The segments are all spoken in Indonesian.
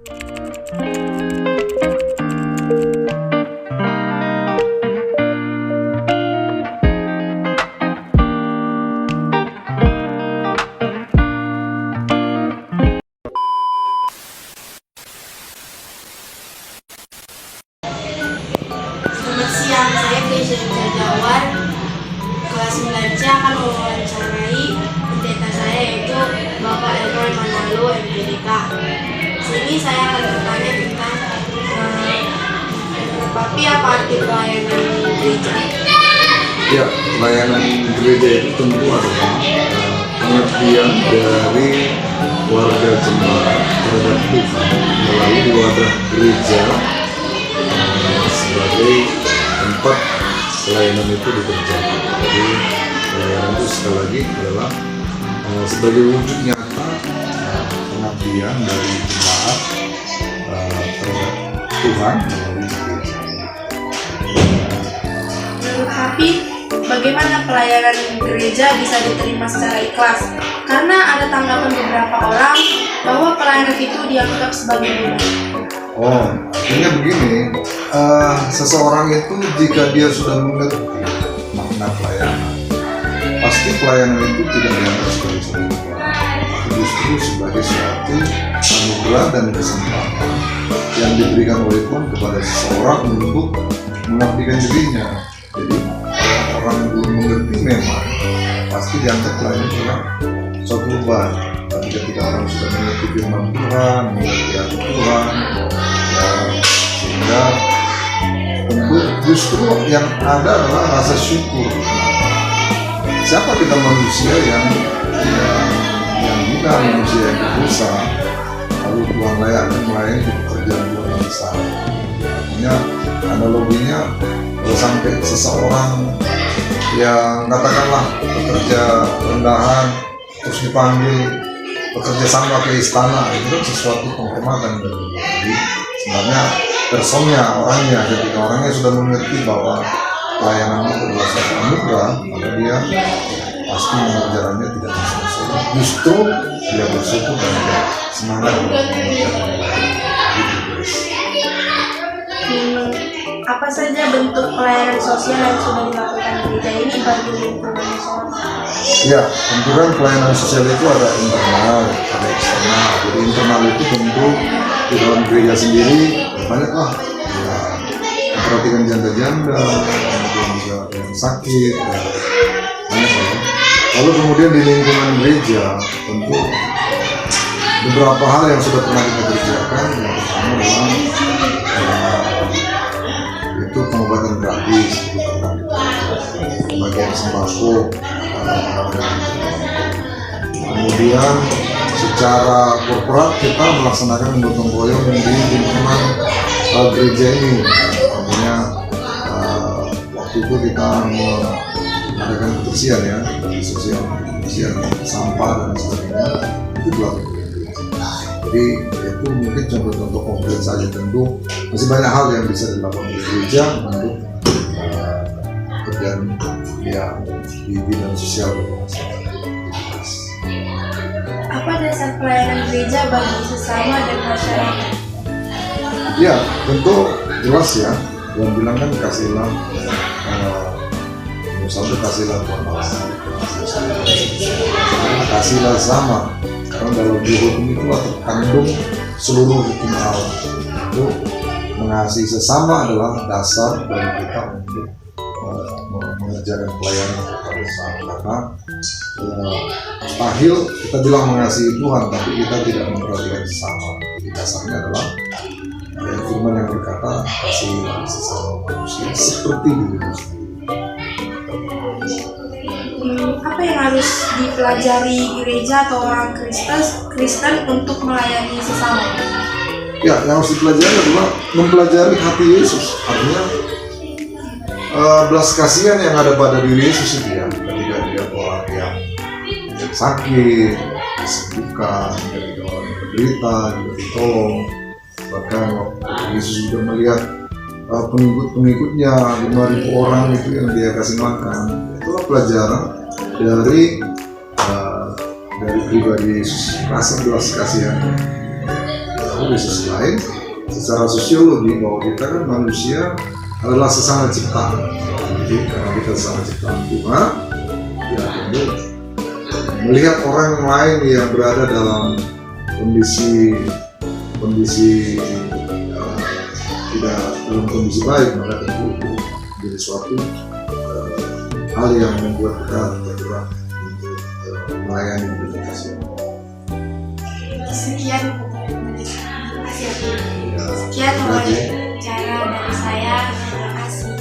Selamat siang, saya Keisha Jawar, kelas 9C akan mewawancarai pendeta saya yaitu Bapak Elroy Manalo, MPDK. Sini saya akan bertanya tentang Papi, apa arti pelayanan gereja? Ya, pelayanan gereja itu tentu adalah pengertian dari warga jemaat terhadap Tuhan melalui wadah gereja sebagai tempat pelayanan itu dikerjakan. Jadi pelayanan itu sekali lagi adalah sebagai wujud nyata pengabdian dari jemaat terhadap Tuhan melalui gereja. Menurut Papi, bagaimana pelayanan gereja bisa diterima secara ikhlas? Karena ada tanggapan beberapa orang bahwa pelayanan itu dianggap sebagai beban. Oh, artinya begini, seseorang itu jika dia sudah mengerti makna pelayanan, pasti pelayanan itu tidak dianggap sebagai sebuah beban, justru sebagai suatu anugerah dan kesempatan yang diberikan oleh Tuhan kepada seseorang untuk mengabdikan dirinya. Jadi kalau orang belum mengerti memang pasti dianggap pelayanan sebagai suatu beban. Tapi ketika orang sudah mengerti firman Tuhan, mengerti hati Tuhan, sehingga tentu justru yang ada adalah rasa syukur. Siapa kita manusia yang hina, manusia yang berdosa, lalu Tuhan layaknya melayani di pekerjaan Tuhan yang besar. Artinya analoginya kalau sampai seseorang yang katakanlah bekerja rendahan terus dipanggil bekerja sama ke istana, itu kan sesuatu penghormatan dari dia. Jadi sebenarnya personnya, orangnya, ketika orangnya sudah mengerti bahwa pelayanan itu adalah suatu anugerah, maka dia pasti mengerjakannya tidak selesai. Justru dia bersyukur dan dia semangat untuk mengerjakan Apa saja bentuk pelayanan sosial yang sudah dilakukan gereja ini bagi lingkungan sosial? Ya, tentu kan pelayanan sosial itu ada internal, ada eksternal. Jadi internal itu tentu di dalam gereja sendiri banyaklah ya, memperhatikan janda-janda, kemudian juga yang sakit, ya, banyak ya. Lalu kemudian di lingkungan gereja tentu beberapa hal yang sudah pernah kita kerjakan. Yang pertama adalah itu pengobatan gratis, bagian sembako. Kemudian secara korporat kita melaksanakan gotong royong di lingkungan gereja ini. Artinya waktu itu kita mengadakan kebersihan ya, sosial kebersihan sampah dan sebagainya itu dilakukan. Jadi itu mungkin contoh-contoh konkret saja. Tentu masih banyak hal yang bisa dilakukan di gereja untuk pekerjaan yang di bidang sosial. Apa dasar pelayanan gereja bagi sesama dan masyarakat? Ya, tentu jelas ya. Yang bilang kan kasihlah, misalnya kasihlah Tuhan Allah, kasihlah sama. Karena dalam hukum itu terkandung seluruh hukum Allah. Itu mengasihi sesama adalah dasar bagi kita untuk mengerjakan pelayanan kepada sesama. Karena mustahil kita bilang mengasihi Tuhan tapi kita tidak memperhatikan sesama. Jadi dasarnya adalah firman yang berkata kasihilah sesama manusia seperti dirimu sendiri. Apa yang harus dipelajari gereja atau orang Kristen untuk melayani sesama? Ya, yang harus dipelajari adalah mempelajari hati Yesus. Artinya belas kasihan yang ada pada diri Yesus itu ya, ketika dia orang yang sakit, disembuhkan, ketika orang yang menderita juga ditolong. Bahkan waktu Yesus juga melihat pengikut-pengikutnya 5.000 orang itu yang dia kasih makan. Itulah pelajaran dari pribadi Yesus, rasa belas kasihan. Tapi di sisi lain, secara sosiologi bahwa kita kan manusia adalah sesama ciptaan. Jadi karena kita sesama ciptaan Tuhan, ya tentu melihat orang lain yang berada dalam kondisi tidak dalam kondisi baik, maka tentu itu menjadi suatu hal yang membuat kita tergerak untuk melayani dunia sosial. Sekian Malaysia. Ya, Sekian terima wawancara dari saya. Terima kasih.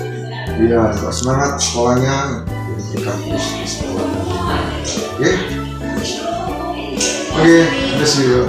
Iya, tetap semangat sekolahnya, jadi berkampus di sekolah. Oke, terima kasih.